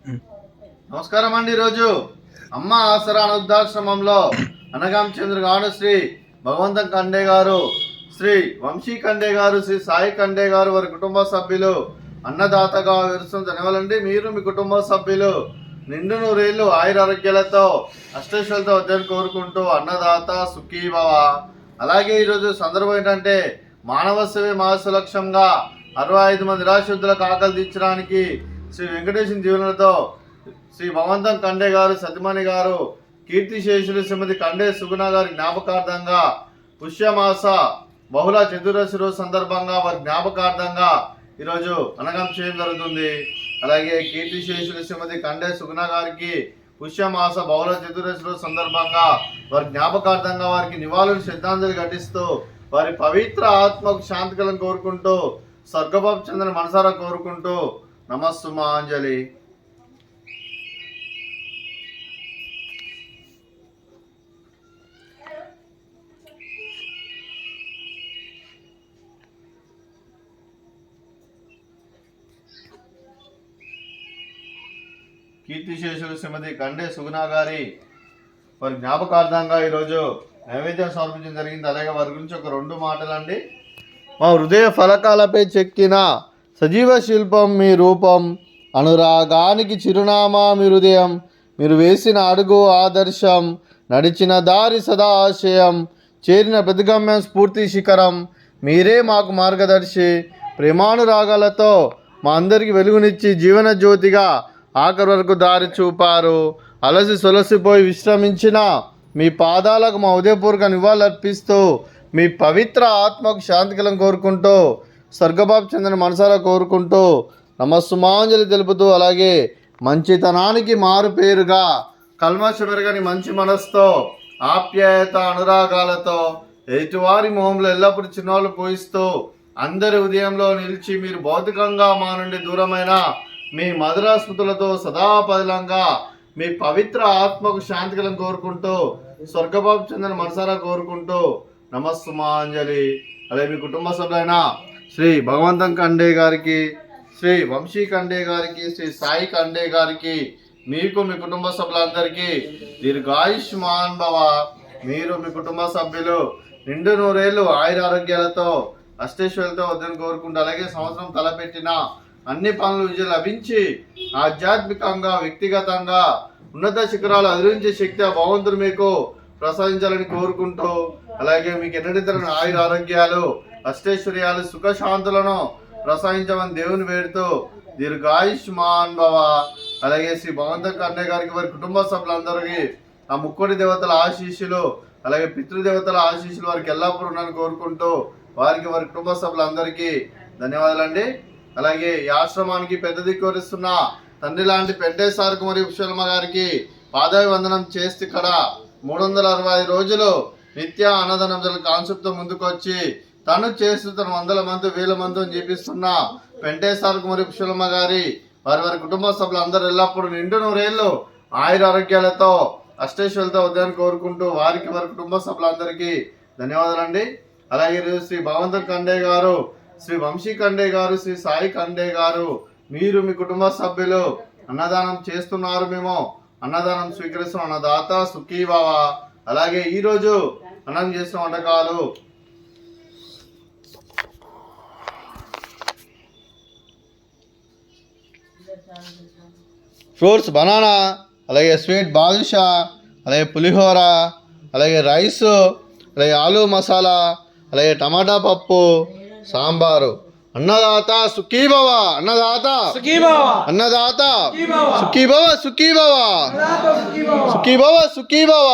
నమస్కారం అండి. ఈరోజు అమ్మ ఆసరా వృద్ధాశ్రమంలో అనగాం చంద్ర గాను శ్రీ భగవంతం కండే గారు, శ్రీ వంశీ కండే గారు, శ్రీ సాయి కండే గారు వారి కుటుంబ సభ్యులు అన్నదాతగా విరుస్తున్న ధన్యవాదాలండి. మీరు మీ కుటుంబ సభ్యులు నిండు నూరేళ్లు ఆయురారోగ్యాలతో అష్టైశ్వర్యాలతో వద్దని కోరుకుంటూ అన్నదాత సుఖీభవ. అలాగే ఈరోజు సందర్భం ఏంటంటే మానవ సేవే మహస్సు లక్ష్యంగా 65 మంది నిరాశ్రుతులకు ఆకలి తీర్చడానికి శ్రీ వెంకటేశ్వర దీవెనలతో శ్రీ భగవంతం కండే గారు సతిమణి గారు కీర్తిశేషులు శ్రీమతి కండే సుగుణ గారి జ్ఞాపకార్థంగా పుష్యమాస బహుళ చతుర్దశి రోజు సందర్భంగా వారి జ్ఞాపకార్థంగా ఈరోజు అనగం చేయడం జరుగుతుంది. అలాగే కీర్తిశేషులు శ్రీమతి కండే సుగుణ గారికి పుష్యమాస బహుళ చతుర్దశి రోజు సందర్భంగా వారి జ్ఞాపకార్థంగా వారికి నివాళులు శ్రద్ధాంజలి ఘటిస్తూ వారి పవిత్ర ఆత్మకు శాంతి కలను కోరుకుంటూ స్వర్గబాబు చంద్ర మనసారా కోరుకుంటూ నమస్సుమాంజలి. కీర్తిశేషులు శ్రీమతి కండే సుగుణ గారి వారి జ్ఞాపకార్థంగా ఈరోజు నైవేద్యం సమర్పించడం జరిగింది. అలాగే వారి గురించి ఒక 2 మాటలండి. మా హృదయ ఫలకాలపై చెక్కిన సజీవ శిల్పం మీ రూపం, అనురాగానికి చిరునామా మీ హృదయం, మీరు వేసిన అడుగు ఆదర్శం, నడిచిన దారి సదా ఆశయం, చేరిన ప్రతిగమ్యం స్ఫూర్తి శిఖరం, మీరే మాకు మార్గదర్శి. ప్రేమానురాగాలతో మా అందరికీ వెలుగునిచ్చి జీవన జ్యోతిగా ఆఖరి వరకు దారి చూపారు. అలసి సొలసిపోయి విశ్రమించిన మీ పాదాలకు మా ఉదయపూర్వక నివాళులర్పిస్తూ మీ పవిత్ర ఆత్మకు శాంతి కలను కోరుకుంటూ స్వర్గబాబు చంద్రని మనసారా కోరుకుంటూ నమస్సుమాంజలి తెలుపుతూ, అలాగే మంచితనానికి మారు పేరుగా కల్మషమెరగని మంచి మనసుతో ఆప్యాయత అనురాగాలతో ఎదుటివారి మొహంలో ఎల్లప్పుడూ చిన్నవాళ్ళు పోయిస్తూ అందరి ఉదయంలో నిలిచి మీరు భౌతికంగా మా నుండి దూరమైన మీ మధుర స్మృతులతో సదాపదిలంగా మీ పవిత్ర ఆత్మకు శాంతి కలను కోరుకుంటూ స్వర్గబాబు చంద్రని మనసారా కోరుకుంటూ నమస్సుమాంజలి. అలాగే మీ కుటుంబ సభ్యులైన శ్రీ భగవంతం కండే గారికి, శ్రీ వంశీ కండే గారికి, శ్రీ సాయి కండే గారికి, మీకు మీ కుటుంబ సభ్యులందరికీ దీర్ఘాయుష్మాన్ భవ. మీరు మీ కుటుంబ సభ్యులు నిండు నూరేళ్లు ఆయురారోగ్యాలతో అష్టైశ్వర్యాలతో వద్దని కోరుకుంటూ, అలాగే సంవత్సరం తలపెట్టిన అన్ని పనులు విజయం లభించి ఆధ్యాత్మికంగా వ్యక్తిగతంగా ఉన్నత శిఖరాలు అధిరించే శక్తి ఆ భగవంతుడు మీకు ప్రసాదించాలని కోరుకుంటూ, అలాగే మీకు ఎన్నడితరమైన ఆయుర ఆరోగ్యాలు అష్టైశ్వర్యాలు సుఖశాంతులను ప్రసాదించమని దేవుని వేడుతూ దీర్ఘాయుష్మాన్ భవ. అలాగే శ్రీ భగవంతం కండే గారికి వారి కుటుంబ సభ్యులందరికీ ఆ ముక్కోటి దేవతల ఆశీస్సులు, అలాగే పితృదేవతల ఆశీస్సులు వారికి ఎల్లప్పుడూ ఉన్నాయని కోరుకుంటూ వారికి వారి కుటుంబ సభ్యులందరికీ ధన్యవాదాలండి. అలాగే ఈ ఆశ్రమానికి పెద్ద దిక్కువరిస్తున్న తండ్రి లాంటి పెంటేశ్వరకు మరియు పుష్పలమ్మ గారికి పాదాభివందనం చేస్తే ఇక్కడ 365 రోజులు నిత్య అన్నదానం కాన్సెప్ట్తో ముందుకు వచ్చి తను చేస్తూ తన 100 మంది 1000 మందిని జీపిస్తున్న పెంటేశ్వరకు మరియు పుష్పలమ్మ గారి వారి కుటుంబ సభ్యులందరూ ఎల్లప్పుడూ నిండు నూరేళ్లు ఆయుర ఆరోగ్యాలతో అష్టైశ్వర్యాలతో ఉదయాన్ని కోరుకుంటూ వారికి వారి కుటుంబ సభ్యులందరికీ ధన్యవాదాలండి. అలాగే శ్రీ భగవంతం కండే గారు, శ్రీ వంశీ కండే గారు, శ్రీ సాయి కండే గారు, మీరు మీ కుటుంబ సభ్యులు అన్నదానం చేస్తున్నారు, మేము అన్నదానం స్వీకరిస్తున్నాం. అన్నదాత సుఖీభవ. అలాగే ఈరోజు అన్నం చేసిన వంటకాలు ఫ్రూట్స్ బనానా, అలాగే స్వీట్ బాదుషా, అలాగే పులిహోర, అలాగే రైస్, అలాగే ఆలూ మసాలా, అలాగే టమాటా పప్పు, సాంబారు. అన్నదాత సుఖీభవ, అన్నదాత అన్నదాత సుఖీభవ సుఖీభవ సుఖీభవ సుఖీభవ.